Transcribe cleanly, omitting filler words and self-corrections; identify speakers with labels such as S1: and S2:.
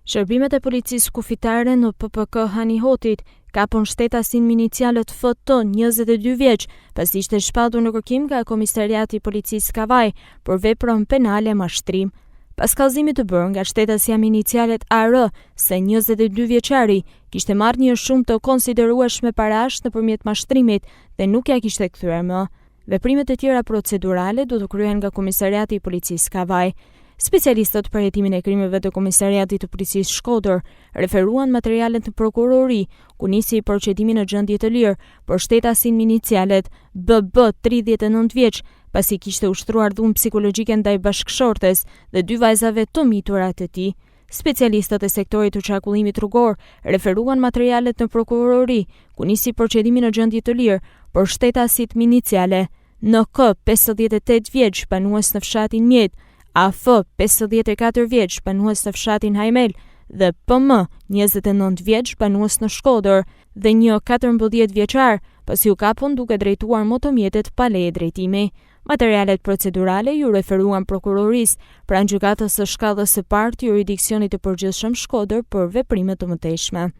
S1: Shërbimet e policisë kufitare në PPK Hanihotit kapën shtetasin me inicialet FT 22 vjeç, pasi ishte shpatur në kërkim nga Komisariati i Policisë Kavaj për veprën penale mashtrim. Pas kallëzimit të bërë nga shtetësia me inicialet AR se 22 vjeçari kishte marrë një shumë të konsiderueshme parash nëpërmjet mashtrimit dhe nuk ja kishte kthyer më. Veprimet e tjera procedurale do të kryhen nga Komisariati i Policisë Kavaj. Specialistët për hetimin e krimeve të Komisariatit të Policisë Shkodër referuan materialet në prokurori, ku nisi procedimi në gjendje të lirë për shtetasin me inicialet BB 39 vjeç, pasi kishte ushtruar dhunë psikologjike ndaj bashkëshortes dhe 2 vajzave të mitura të tij. Specialistët e sektorit të çarkullimit rrugor referuan materialet në prokurori, ku nisi procedimi në gjendje të lirë për shtetasit me iniciale NK 58 vjeç, banues në fshatin Mjet, AF 54 vjeç, banues në fshatin Hajmel, dhe PM 29 vjeç, banues në Shkodër, dhe një 14 vjeçar, pasi u kapën duke drejtuar motomjetet pa leje drejtimi. Materialet procedurale ju referuan prokurorisë pranë gjykatës së shkallës së parë të jurisdiksionit të përgjithshëm Shkodër për veprime të mëtejshme.